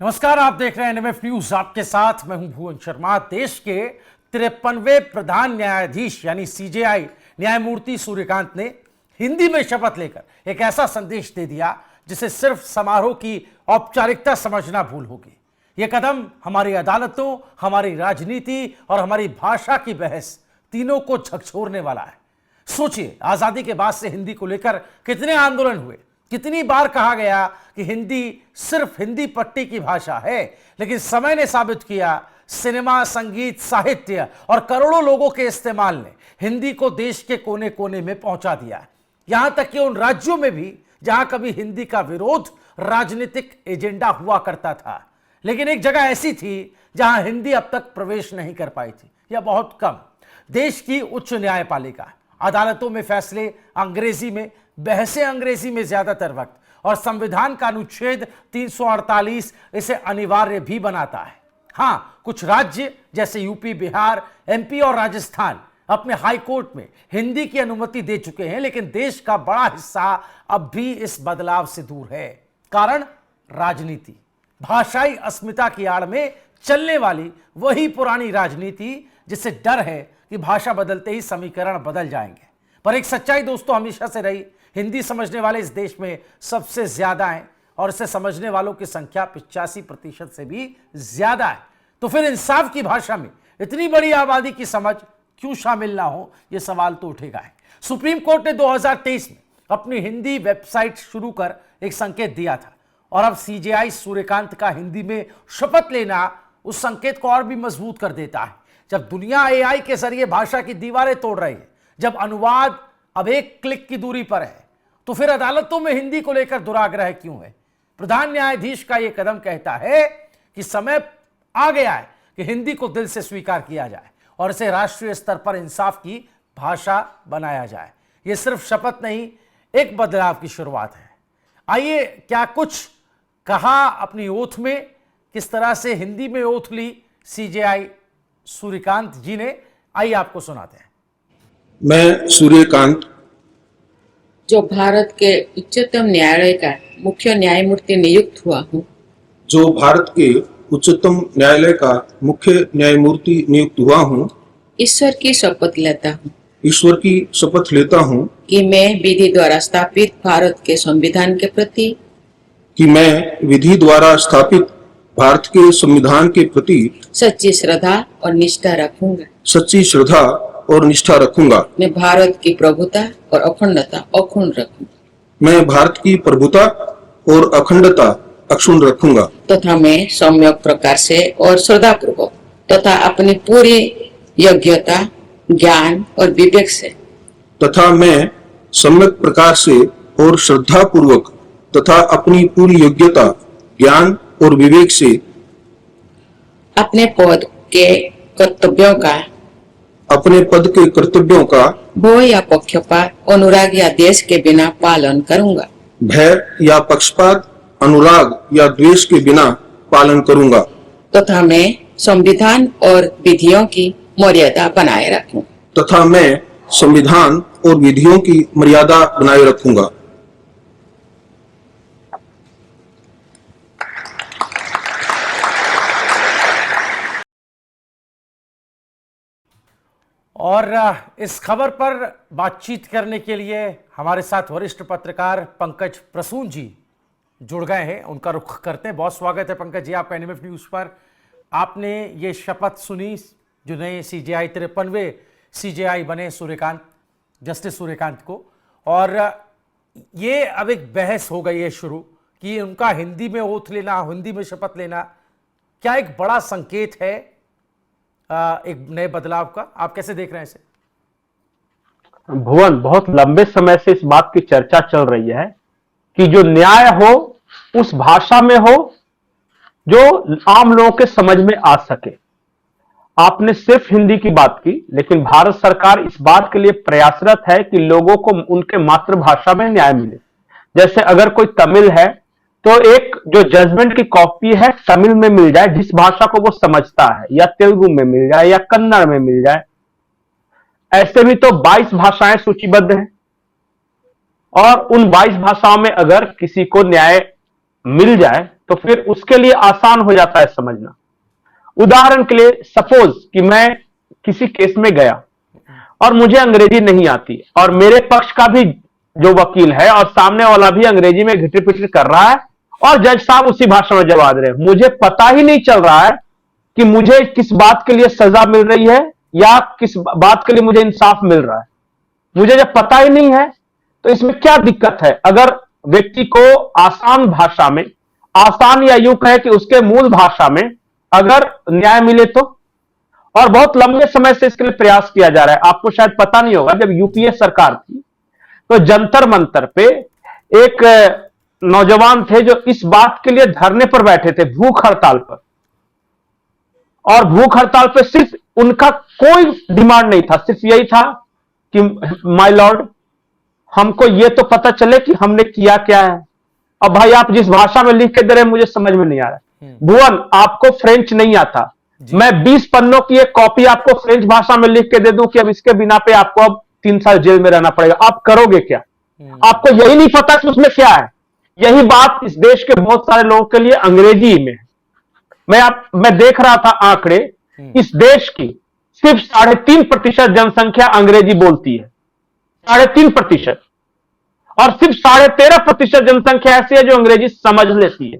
नमस्कार, आप देख रहे हैं एनएमएफ न्यूज। आपके साथ मैं हूं भुवन शर्मा। देश के 53वें प्रधान न्यायाधीश यानी सीजेआई न्यायमूर्ति सूर्यकांत ने हिंदी में शपथ लेकर एक ऐसा संदेश दे दिया जिसे सिर्फ समारोह की औपचारिकता समझना भूल होगी। यह कदम हमारी अदालतों, हमारी राजनीति और हमारी भाषा की बहस तीनों को झकझोरने वाला है। सोचिए, आजादी के बाद से हिंदी को लेकर कितने आंदोलन हुए, कितनी बार कहा गया कि हिंदी सिर्फ हिंदी पट्टी की भाषा है, लेकिन समय ने साबित किया, सिनेमा, संगीत, साहित्य और करोड़ों लोगों के इस्तेमाल ने हिंदी को देश के कोने कोने में पहुंचा दिया। यहां तक कि उन राज्यों में भी जहां कभी हिंदी का विरोध राजनीतिक एजेंडा हुआ करता था, लेकिन एक जगह ऐसी थी जहां हिंदी अब तक प्रवेश नहीं कर पाई थी, या बहुत कम। देश की उच्च न्यायपालिका, अदालतों में फैसले अंग्रेजी में, बहसें अंग्रेजी में ज्यादातर वक्त, और संविधान का अनुच्छेद 348 इसे अनिवार्य भी बनाता है। हां, कुछ राज्य जैसे यूपी, बिहार, एमपी और राजस्थान अपने हाई कोर्ट में हिंदी की अनुमति दे चुके हैं, लेकिन देश का बड़ा हिस्सा अब भी इस बदलाव से दूर है। कारण राजनीति, भाषाई अस्मिता की आड़ में चलने वाली वही पुरानी राजनीति जिससे डर है कि भाषा बदलते ही समीकरण बदल जाएंगे। पर एक सच्चाई दोस्तों हमेशा से रही, हिंदी समझने वाले इस देश में सबसे ज्यादा हैं और इसे समझने वालों की संख्या 85% से भी ज्यादा है। तो फिर इंसाफ की भाषा में इतनी बड़ी आबादी की समझ क्यों शामिल ना हो, यह सवाल तो उठेगा है। सुप्रीम कोर्ट ने 2023 में अपनी हिंदी वेबसाइट शुरू कर एक संकेत दिया था, और अब सीजेआई सूर्यकांत का हिंदी में शपथ लेना उस संकेत को और भी मजबूत कर देता है। जब दुनिया एआई के जरिए भाषा की दीवारें तोड़ रही है, जब अनुवाद अब एक क्लिक की दूरी पर है, तो फिर अदालतों में हिंदी को लेकर दुराग्रह क्यों है? प्रधान न्यायाधीश का यह कदम कहता है कि समय आ गया है कि हिंदी को दिल से स्वीकार किया जाए और इसे राष्ट्रीय स्तर पर इंसाफ की भाषा बनाया जाए। यह सिर्फ शपथ नहीं, एक बदलाव की शुरुआत है। आइए, क्या कुछ कहा अपनी ओथ में, किस तरह से हिंदी में ओथ ली सीजेआई सूर्यकांत जी ने, आइए आपको सुनाते हैं। मैं सूर्यकांत, जो भारत के उच्चतम न्यायालय का मुख्य न्यायमूर्ति नियुक्त हुआ हूँ, जो भारत के उच्चतम न्यायालय का मुख्य न्यायमूर्ति नियुक्त हुआ हूँ, ईश्वर की शपथ लेता हूँ ईश्वर की शपथ लेता हूँ कि मैं विधि द्वारा स्थापित भारत के संविधान के प्रति भारत के संविधान के प्रति सच्ची श्रद्धा और निष्ठा रखूंगा। मैं भारत की प्रभुता और अखंडता अक्षुण्ण रखूंगा। तथा मैं सम्यक प्रकार से और श्रद्धापूर्वक तथा अपनी पूरी योग्यता, ज्ञान और विवेक से अपने पद के कर्तव्यों का भय या पक्षपात, अनुराग या द्वेष के बिना पालन करूंगा। तथा मैं संविधान और विधियों की मर्यादा बनाए रखूंगा। और इस खबर पर बातचीत करने के लिए हमारे साथ वरिष्ठ पत्रकार पंकज प्रसून जी जुड़ गए हैं। उनका रुख करते हैं। बहुत स्वागत है पंकज जी आपका एनएमएफ न्यूज पर। आपने ये शपथ सुनी जो नए सीजेआई 53वें सीजेआई बने सूर्यकांत, जस्टिस सूर्यकांत को, और ये अब एक बहस हो गई है शुरू कि उनका हिंदी में ओथ लेना, हिंदी में शपथ लेना क्या एक बड़ा संकेत है एक नए बदलाव का? आप कैसे देख रहे हैं इसे? भुवन, बहुत लंबे समय से इस बात की चर्चा चल रही है कि जो न्याय हो उस भाषा में हो जो आम लोगों के समझ में आ सके। आपने सिर्फ हिंदी की बात की, लेकिन भारत सरकार इस बात के लिए प्रयासरत है कि लोगों को उनके मातृभाषा में न्याय मिले। जैसे अगर कोई तमिल है तो एक जो जजमेंट की कॉपी है तमिल में मिल जाए जिस भाषा को वो समझता है, या तेलुगु में मिल जाए या कन्नड़ में मिल जाए। ऐसे भी तो 22 भाषाएं सूचीबद्ध हैं, और उन 22 भाषाओं में अगर किसी को न्याय मिल जाए तो फिर उसके लिए आसान हो जाता है समझना। उदाहरण के लिए सपोज कि मैं किसी केस में गया और मुझे अंग्रेजी नहीं आती और मेरे पक्ष का भी जो वकील है और सामने वाला भी अंग्रेजी में घिटर पिटर कर रहा है और जज साहब उसी भाषा में जवाब दे रहे हैं, मुझे पता ही नहीं चल रहा है कि मुझे किस बात के लिए सजा मिल रही है या किस बात के लिए मुझे इंसाफ मिल रहा है। मुझे जब पता ही नहीं है तो इसमें क्या दिक्कत है अगर व्यक्ति को आसान भाषा में, आसान या यूं कहे कि उसके मूल भाषा में अगर न्याय मिले तो। और बहुत लंबे समय से इसके लिए प्रयास किया जा रहा है। आपको शायद पता नहीं होगा, जब यूपीए सरकार थी तो जंतर मंतर पे एक नौजवान थे जो इस बात के लिए धरने पर बैठे थे, भूख हड़ताल पर। और भूख हड़ताल पे सिर्फ उनका कोई डिमांड नहीं था, सिर्फ यही था कि माय लॉर्ड हमको ये तो पता चले कि हमने किया क्या है। अब भाई आप जिस भाषा में लिख के दे रहे हैं मुझे समझ में नहीं आ रहा है। भुवन, आपको फ्रेंच नहीं आता, मैं 20 पन्नों की एक कॉपी आपको फ्रेंच भाषा में लिख के दे दूं कि अब इसके बिना पे आपको अब 3 साल जेल में रहना पड़ेगा, आप करोगे क्या? आपको यही नहीं पता कि उसमें क्या है। यही बात इस देश के बहुत सारे लोगों के लिए अंग्रेजी में है। मैं देख रहा था आंकड़े, इस देश की सिर्फ 3.5% जनसंख्या अंग्रेजी बोलती है, 3.5%। और सिर्फ 13.5% जनसंख्या ऐसी है जो अंग्रेजी समझ लेती है।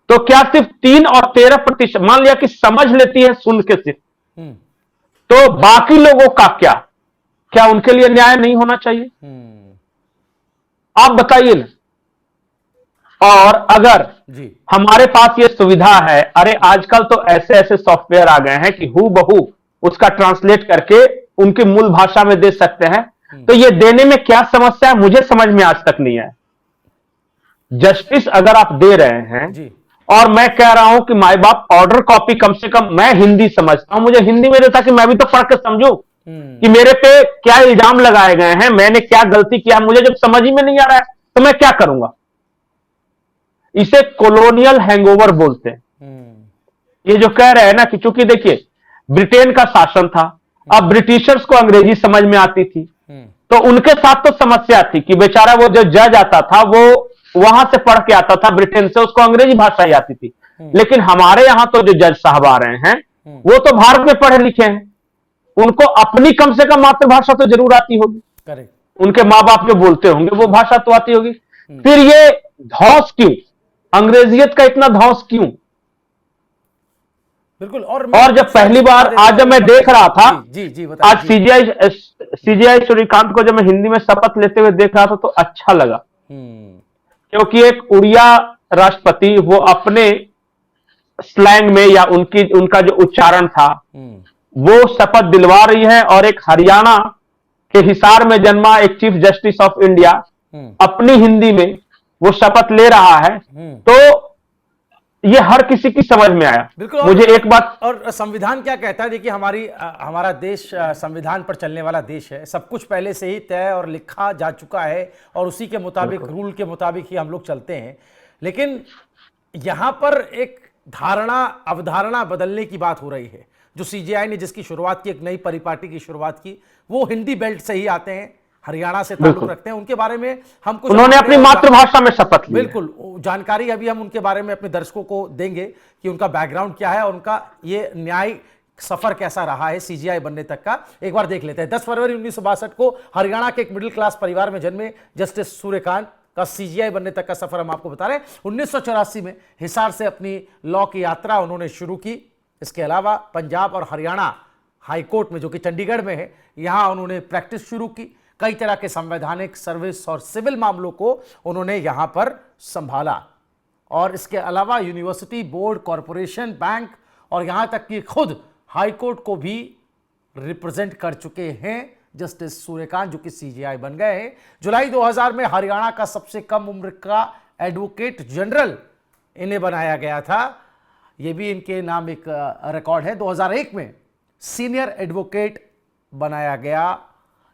तो क्या सिर्फ 3 और 13%, मान लिया कि समझ लेती है सुन के सिर्फ, तो बाकी लोगों का क्या उनके लिए न्याय नहीं होना चाहिए? आप बताइए ना। और अगर हमारे पास ये सुविधा है, अरे आजकल तो ऐसे ऐसे सॉफ्टवेयर आ गए हैं कि हूबहू उसका ट्रांसलेट करके उनकी मूल भाषा में दे सकते हैं, तो ये देने में क्या समस्या है मुझे समझ में आज तक नहीं आया। जस्टिस अगर आप दे रहे हैं और मैं कह रहा हूं कि माई बाप ऑर्डर कॉपी कम से कम, मैं हिंदी समझता हूं, मुझे हिंदी में देता कि मैं भी तो पढ़ के समझूं कि मेरे पे क्या इल्जाम लगाए गए हैं, मैंने क्या गलती किया। मुझे जब समझ ही में नहीं आ रहा है तो मैं क्या करूंगा? इसे कॉलोनियल हैंगओवर बोलते हैं। ये जो कह रहे हैं ना कि चूंकि देखिए ब्रिटेन का शासन था, अब ब्रिटिशर्स को अंग्रेजी समझ में आती थी, तो उनके साथ तो समस्या थी कि बेचारा वो जो जज आता था वो वहां से पढ़ के आता था ब्रिटेन से, उसको अंग्रेजी भाषा ही आती थी। लेकिन हमारे यहां तो जो जज साहब आ रहे हैं वो तो भारत में पढ़े लिखे हैं, उनको अपनी कम से कम मातृभाषा तो जरूर आती होगी, उनके माँ बाप जो बोलते होंगे वो भाषा तो आती होगी। फिर ये धौंस क्यों, अंग्रेजियत का इतना धौंस क्यों? बिल्कुल। और जब पहली बार आज जब मैं देख रहा था, आज सीजीआई सूर्यकांत को जब मैं हिंदी में शपथ लेते हुए देख रहा था तो अच्छा लगा, क्योंकि एक उड़िया राष्ट्रपति वो अपने स्लैंग में या उनका जो उच्चारण था वो शपथ दिलवा रही है, और एक हरियाणा के हिसार में जन्मा एक चीफ जस्टिस ऑफ इंडिया अपनी हिंदी में वो शपथ ले रहा है, तो ये हर किसी की समझ में आया। मुझे एक बात, और संविधान क्या कहता है, देखिए हमारा देश संविधान पर चलने वाला देश है, सब कुछ पहले से ही तय और लिखा जा चुका है और उसी के मुताबिक, रूल के मुताबिक ही हम लोग चलते हैं। लेकिन यहां पर एक अवधारणा बदलने की बात हो रही है। जो सीजेआई ने जिसकी शुरुआत की, एक नई परिपाटी की शुरुआत की, वो हिंदी बेल्ट से ही आते हैं, हरियाणा से ताल्लुक रखते हैं। उनके बारे में हम कुछ, उन्होंने अपनी मातृभाषा में शपथ ली। बिल्कुल, जानकारी अभी हम उनके बारे में अपने दर्शकों को देंगे कि उनका बैकग्राउंड क्या है और उनका ये न्यायिक सफर कैसा रहा है सीजीआई बनने तक का। एक बार देख लेते हैं। 10 फरवरी 1962 को हरियाणा के एक मिडिल क्लास परिवार में जन्मे जस्टिस सूर्यकांत का सीजीआई बनने तक का सफर हम आपको बता रहे हैं। 1984 में हिसार से अपनी लॉ की यात्रा उन्होंने शुरू की। इसके अलावा पंजाब और हरियाणा हाईकोर्ट में, जो कि चंडीगढ़ में है, यहां उन्होंने प्रैक्टिस शुरू की। कई तरह के संवैधानिक, सर्विस और सिविल मामलों को उन्होंने यहां पर संभाला। और इसके अलावा यूनिवर्सिटी, बोर्ड, कॉरपोरेशन, बैंक और यहां तक कि खुद हाईकोर्ट को भी रिप्रेजेंट कर चुके हैं जस्टिस सूर्यकांत, जो कि सीजीआई बन गए हैं। जुलाई 2000 में हरियाणा का सबसे कम उम्र का एडवोकेट जनरल इन्हें बनाया गया था। यह भी इनके नाम एक रिकॉर्ड है। 2001 में सीनियर एडवोकेट बनाया गया।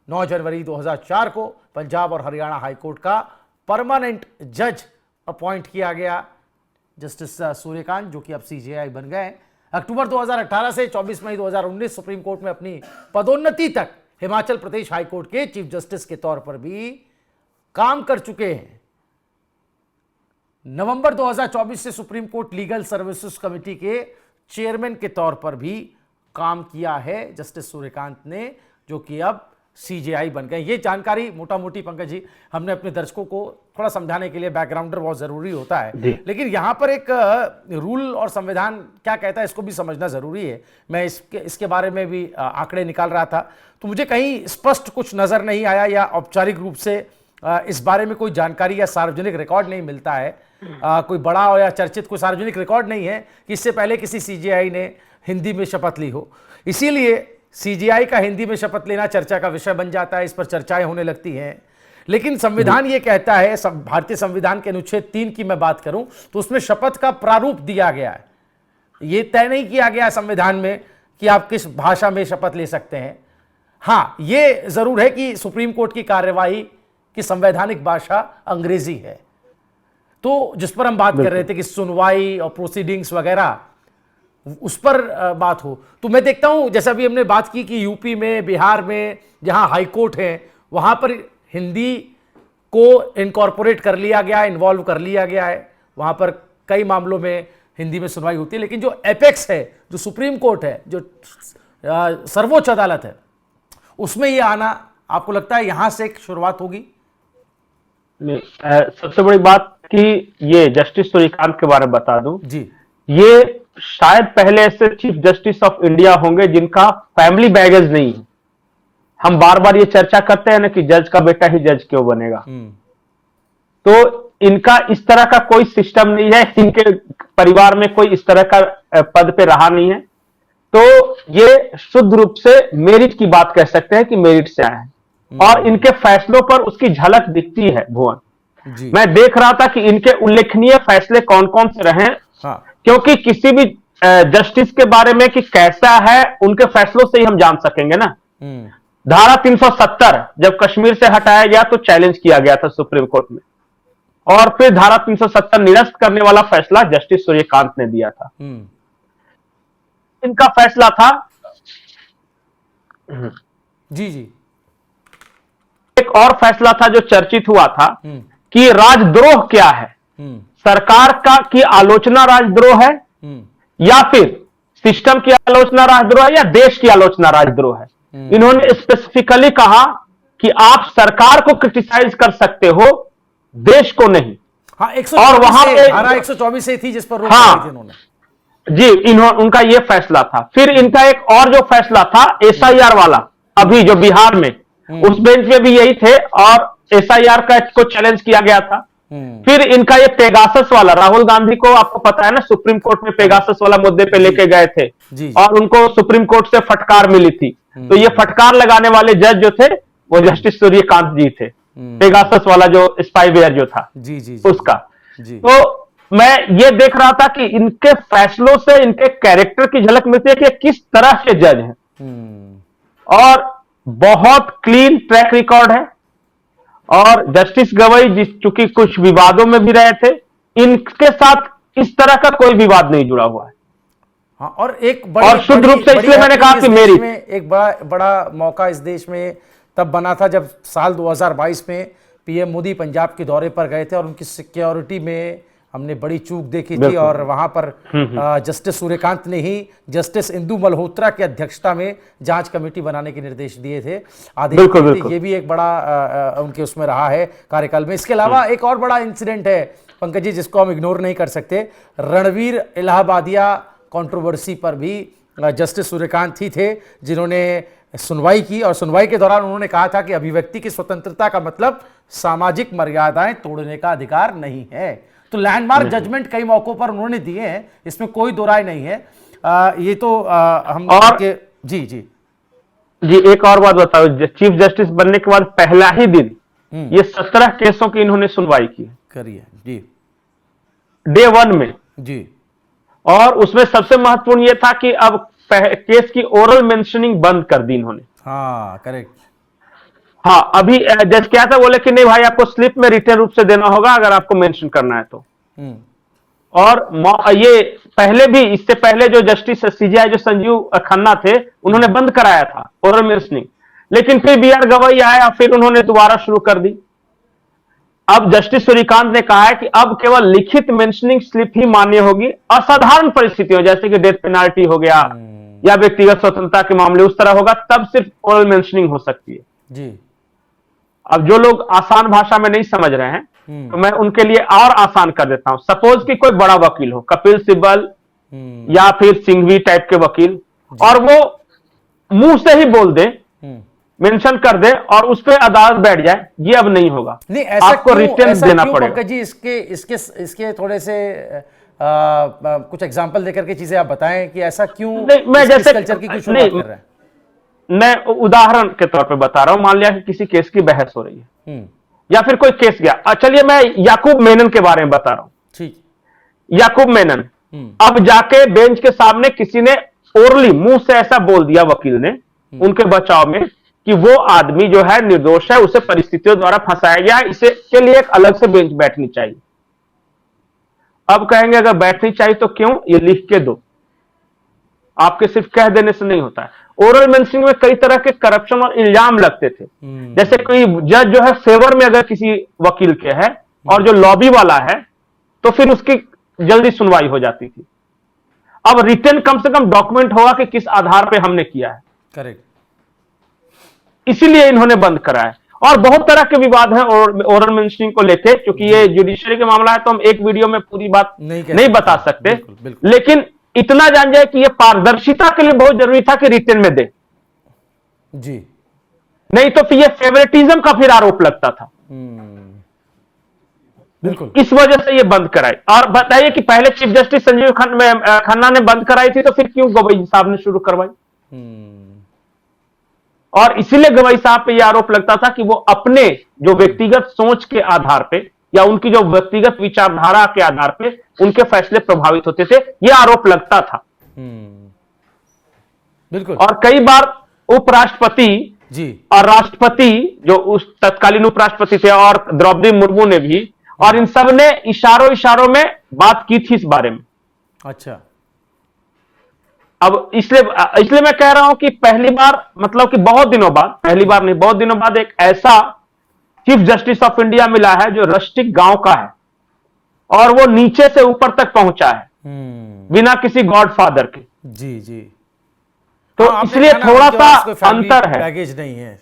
9 जनवरी 2004 को पंजाब और हरियाणा हाईकोर्ट का परमानेंट जज अपॉइंट किया गया जस्टिस सूर्यकांत, जो कि अब सीजेआई बन गए हैं। अक्टूबर 2018 से 24 मई 2019 सुप्रीम कोर्ट में अपनी पदोन्नति तक हिमाचल प्रदेश हाईकोर्ट के चीफ जस्टिस के तौर पर भी काम कर चुके हैं। नवंबर 2024 से supreme court legal services committee के चेयरमैन के तौर पर भी काम किया है जस्टिस सूर्यकांत ने, जो कि अब सीजेआई बन गए। ये जानकारी मोटा मोटी पंकज जी हमने अपने दर्शकों को थोड़ा समझाने के लिए, बैकग्राउंडर बहुत जरूरी होता है, लेकिन यहां पर एक रूल और संविधान क्या कहता है इसको भी समझना जरूरी है। मैं इसके बारे में भी आंकड़े निकाल रहा था, तो मुझे कहीं स्पष्ट कुछ नजर नहीं आया या औपचारिक रूप से इस बारे में कोई जानकारी या सार्वजनिक रिकॉर्ड नहीं मिलता है। कोई बड़ा या चर्चित कोई सार्वजनिक रिकॉर्ड नहीं है कि इससे पहले किसी सीजेआई ने हिंदी में शपथ ली हो। इसीलिए सीजेआई का हिंदी में शपथ लेना चर्चा का विषय बन जाता है, इस पर चर्चाएं होने लगती हैं। लेकिन संविधान ये कहता है, भारतीय संविधान के अनुच्छेद 3 की मैं बात करूं तो उसमें शपथ का प्रारूप दिया गया है। ये तय नहीं किया गया संविधान में कि आप किस भाषा में शपथ ले सकते हैं। हाँ, ये जरूर है कि सुप्रीम कोर्ट की कार्यवाही की संवैधानिक भाषा अंग्रेजी है, तो जिस पर हम बात कर रहे थे कि सुनवाई और प्रोसीडिंग्स वगैरह उस पर बात हो, तो मैं देखता हूं जैसा भी हमने बात की कि यूपी में, बिहार में जहां हाई कोर्ट है वहां पर हिंदी को इनकॉर्पोरेट कर लिया गया है, इन्वॉल्व कर लिया गया है। वहां पर कई मामलों में हिंदी में सुनवाई होती है, लेकिन जो एपेक्स है, जो सुप्रीम कोर्ट है, जो सर्वोच्च अदालत है, उसमें ये आना आपको लगता है यहां से एक शुरुआत होगी? सबसे बड़ी बात कि ये जस्टिस सूर्यकांत के बारे में बता दूं जी, ये शायद पहले ऐसे चीफ जस्टिस ऑफ इंडिया होंगे जिनका फैमिली बैगेज नहीं है। हम बार बार ये चर्चा करते हैं ना कि जज का बेटा ही जज क्यों बनेगा, तो इनका इस तरह का कोई सिस्टम नहीं है, इनके परिवार में कोई इस तरह का पद पे रहा नहीं है, तो ये शुद्ध रूप से मेरिट की बात कह सकते हैं कि मेरिट से आए हैं और इनके फैसलों पर उसकी झलक दिखती है। भुवन जी, मैं देख रहा था कि इनके उल्लेखनीय फैसले कौन कौन से रहे। हाँ, क्योंकि किसी भी जस्टिस के बारे में कि कैसा है उनके फैसलों से ही हम जान सकेंगे ना। धारा 370 जब कश्मीर से हटाया गया तो चैलेंज किया गया था सुप्रीम कोर्ट में, और फिर धारा 370 निरस्त करने वाला फैसला जस्टिस सूर्यकांत ने दिया था। इनका फैसला था जी जी, एक और फैसला था जो चर्चित हुआ था कि राजद्रोह क्या है, सरकार का की आलोचना राजद्रोह है या फिर सिस्टम की आलोचना राजद्रोह है या देश की आलोचना राजद्रोह है। इन्होंने स्पेसिफिकली कहा कि आप सरकार को क्रिटिसाइज कर सकते हो, देश को नहीं। हाँ, और वहां पे धारा 124 से थी जिस पर रोक हाँ, थी इन्होंने जी, उनका यह फैसला था। फिर इनका एक और जो फैसला था एसआईआर वाला, अभी जो बिहार में, उस बेंच में भी यही थे और एसआईआर का को चैलेंज किया गया था। फिर इनका ये पेगासस वाला, राहुल गांधी को आपको पता है ना, सुप्रीम कोर्ट में पेगासस वाला मुद्दे पे लेके गए थे और उनको सुप्रीम कोर्ट से फटकार मिली थी, तो ये फटकार लगाने वाले जज जो थे वो जस्टिस सूर्यकांत जी थे। पेगासस वाला जो स्पाईवेयर जो था जी, जी, उसका जी। तो मैं ये देख रहा था कि इनके फैसलों से इनके कैरेक्टर की झलक मिलती है कि किस तरह के जज हैं, और बहुत क्लीन ट्रैक रिकॉर्ड है। और जस्टिस गवई चूंकि कुछ विवादों में भी रहे थे, इनके साथ इस तरह का कोई विवाद नहीं जुड़ा हुआ है। हाँ, और एक बड़ी, और शुद्ध रूप से इसलिए मैंने कहा कि मेरी एक बड़ा मौका इस देश में तब बना था जब साल 2022 में पीएम मोदी पंजाब के दौरे पर गए थे और उनकी सिक्योरिटी में हमने बड़ी चूक देखी थी, और वहां पर जस्टिस सूर्यकांत ने ही जस्टिस इंदु मल्होत्रा की अध्यक्षता में जांच कमेटी बनाने के निर्देश दिए थे, आदेश दिए थे। ये भी एक बड़ा उनके उसमें रहा है कार्यकाल में। इसके अलावा एक और बड़ा इंसिडेंट है पंकज जी जिसको हम इग्नोर नहीं कर सकते, रणवीर इलाहाबादिया कंट्रोवर्सी पर भी जस्टिस सूर्यकांत ही थे जिन्होंने सुनवाई की, और सुनवाई के दौरान उन्होंने कहा था कि अभिव्यक्ति की स्वतंत्रता का मतलब सामाजिक मर्यादाएं तोड़ने का अधिकार नहीं है। तो लैंडमार्क जजमेंट कई मौकों पर उन्होंने दिए हैं, इसमें कोई दो राय नहीं है। ये तो हम और जी जी जी, एक और बात बताओ, चीफ जस्टिस बनने के बाद पहला ही दिन ये 17 केसों की इन्होंने सुनवाई की करी है जी, डे 1 में जी। और उसमें सबसे महत्वपूर्ण ये था कि अब केस की ओरल मेंशनिंग बंद कर दी इन्होंने। हाँ, करेक्ट। हाँ, अभी जज क्या था, बोले कि नहीं भाई आपको स्लिप में रिटर्न रूप से देना होगा अगर आपको मेंशन करना है तो। और ये पहले भी, इससे पहले जो जस्टिस सीजेआई जो संजीव खन्ना थे उन्होंने बंद कराया था ओरल मेंशनिंग, लेकिन फिर बी आर गवई आया, फिर उन्होंने दोबारा शुरू कर दी। अब जस्टिस सूर्यकांत ने कहा है कि अब केवल लिखित मेंशनिंग स्लिप ही मान्य होगी, असाधारण परिस्थितियों जैसे कि डेथ पेनाल्टी हो गया या व्यक्तिगत स्वतंत्रता के मामले उस तरह होगा, तब सिर्फ ओरल मेंशनिंग हो सकती है जी। अब जो लोग आसान भाषा में नहीं समझ रहे हैं तो मैं उनके लिए और आसान कर देता हूं। सपोज कि कोई बड़ा वकील हो, कपिल सिब्बल या फिर सिंघवी टाइप के वकील, और वो मुंह से ही बोल दे, मेंशन कर दे और उस पर अदालत बैठ जाए, ये अब नहीं होगा। नहीं, ऐसा आपको रिटर्न देना क्यों पड़ेगा। पंकज जी, इसके थोड़े से कुछ एग्जांपल देकर के चीजें आप बताएं कि ऐसा क्यों नहीं, मैं जैसे कल्चर की कुछ शुरुआत कर रहे हैं। मैं उदाहरण के तौर पे बता रहा हूं, मान लिया कि किसी केस की बहस हो रही है या फिर कोई केस गया, चलिए मैं याकूब मेनन के बारे में बता रहा हूं। ठीक। याकूब मेनन अब जाके बेंच के सामने किसी ने ओरली मुंह से ऐसा बोल दिया वकील ने उनके बचाव में कि वो आदमी जो है निर्दोष है, उसे परिस्थितियों द्वारा फंसाया गया, इसे के लिए एक अलग से बेंच बैठनी चाहिए। अब कहेंगे अगर बैठनी चाहिए तो क्यों, ये लिख के दो, आपके सिर्फ कह देने से नहीं होता है। ओरल मेंशनिंग में कई तरह के करप्शन और इल्जाम लगते थे। जैसे कोई जज जो है फेवर में अगर किसी वकील के है और जो लॉबी वाला है तो फिर उसकी जल्दी सुनवाई हो जाती थी। अब रिटर्न कम से कम डॉक्यूमेंट होगा कि किस आधार पे हमने किया है, करेक्ट, इसीलिए इन्होंने बंद करा है। और बहुत तरह के विवाद हैं ओरल मेंशनिंग को लेके, क्योंकि ये जुडिशरी का मामला है तो हम एक वीडियो में पूरी बात नहीं बता सकते। बिल्कुल, बिल्कुल। लेकिन इतना जान जाए कि ये पारदर्शिता के लिए बहुत जरूरी था कि रिटर्न में दे जी, नहीं तो फिर ये फेवरेटिज्म का फिर आरोप लगता था। बिल्कुल। इस वजह से ये बंद कराई। और बताइए कि पहले चीफ जस्टिस संजीव खन्ना ने बंद कराई थी तो फिर क्यों गवई साहब ने शुरू करवाई? और इसीलिए गवई साहब पे यह आरोप लगता था कि वो अपने जो व्यक्तिगत सोच के आधार पे या उनकी जो व्यक्तिगत विचारधारा के आधार पे उनके फैसले प्रभावित होते थे, यह आरोप लगता था। बिल्कुल। और कई बार उपराष्ट्रपति जी और राष्ट्रपति जो उस तत्कालीन उपराष्ट्रपति थे और द्रौपदी मुर्मू ने भी, और इन सब ने इशारों में बात की थी इस बारे में। अच्छा, अब इसलिए मैं कह रहा हूं कि पहली बार, मतलब कि बहुत दिनों बाद, पहली बार नहीं बहुत दिनों बाद एक ऐसा चीफ जस्टिस ऑफ इंडिया मिला है जो रस्टिक गांव का है और वो नीचे से ऊपर तक पहुंचा है बिना किसी गॉडफादर के। जी जी। तो हाँ, इसलिए थोड़ा सा अंतर है। बैगेज नहीं है,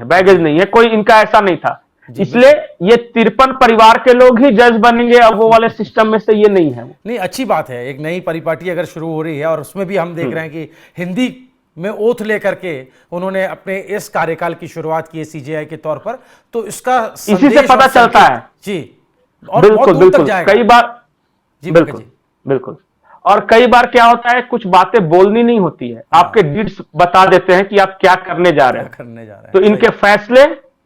बैगेज नहीं है, कोई इनका ऐसा नहीं था। इसलिए ये 53 परिवार के लोग ही जज बनेंगे, अब वो वाले सिस्टम में से ये नहीं है। नहीं, अच्छी बात है, एक नई परिपाटी अगर शुरू हो रही है और उसमें भी हम देख रहे हैं कि हिंदी में ओथ लेकर के उन्होंने अपने इस कार्यकाल की शुरुआत की है सीजेआई के तौर पर, तो इसका इसी से पता चलता है जी, और बहुत दूर तक जाएगा। कई बार जी बिल्कुल। और कई बार क्या होता है, कुछ बातें बोलनी नहीं होती है, आपके डीड्स बता देते हैं कि आप क्या करने जा रहे हैं। तो इनके फैसले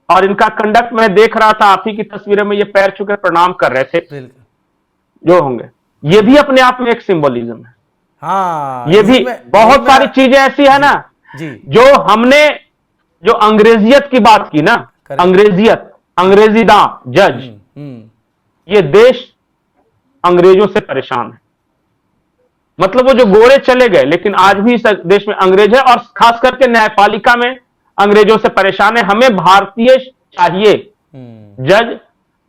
और इनका कंडक्ट मैं देख रहा था, आप ही की तस्वीरों में ये पैर छू के प्रणाम कर रहे थे जो होंगे, ये भी अपने आप में एक सिंबलिज्म है। हाँ, ये भी बहुत सारी चीजें ऐसी है ना जी, जो हमने जो अंग्रेजियत की बात की ना, अंग्रेजी दां जज, ये देश अंग्रेजों से परेशान है। मतलब वो जो गोरे चले गए लेकिन आज भी इस देश में अंग्रेज है और खास करके न्यायपालिका में अंग्रेजों से परेशान है। हमें भारतीय चाहिए जज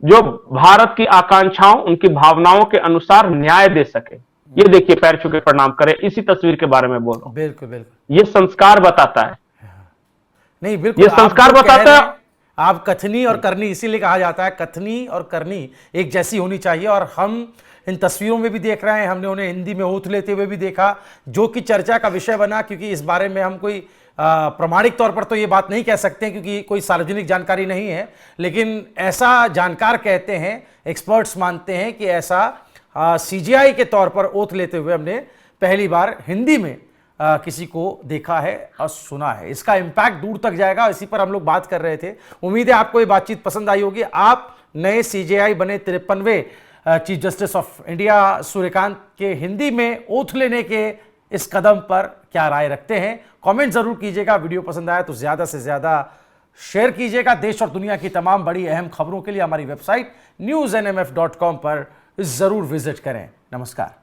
जो भारत की आकांक्षाओं, उनकी भावनाओं के अनुसार न्याय दे सके। ये देखिए पैर छू के प्रणाम करे, इसी तस्वीर के बारे में बोल रहा हूं। बिल्कुल। ये संस्कार बताता है। नहीं, बिल्कुल, ये संस्कार बताता है। आप कथनी और करनी, इसीलिए कहा जाता है कथनी और करनी एक जैसी होनी चाहिए। और हम इन तस्वीरों में भी देख रहे हैं, हमने उन्हें हिंदी में ओथ लेते हुए भी देखा, जो कि चर्चा का विषय बना, क्योंकि इस बारे में हम कोई प्रामाणिक तौर पर तो ये बात नहीं कह सकते क्योंकि कोई सार्वजनिक जानकारी नहीं है, लेकिन ऐसा जानकार कहते हैं, एक्सपर्ट्स मानते हैं कि ऐसा सीजीआई के तौर पर ओथ लेते हुए हमने पहली बार हिंदी में किसी को देखा है और सुना है। इसका इम्पैक्ट दूर तक जाएगा, इसी पर हम लोग बात कर रहे थे। उम्मीद है आपको ये बातचीत पसंद आई होगी। आप नए सीजेआई बने 53वें chief justice of India Suryakant के हिंदी में ओथ लेने के इस कदम पर क्या राय रखते हैं, कमेंट जरूर कीजिएगा। वीडियो पसंद आया तो ज्यादा से ज्यादा शेयर कीजिएगा। देश और दुनिया की तमाम बड़ी अहम खबरों के लिए हमारी वेबसाइट newsnmf.com पर जरूर विजिट करें। नमस्कार।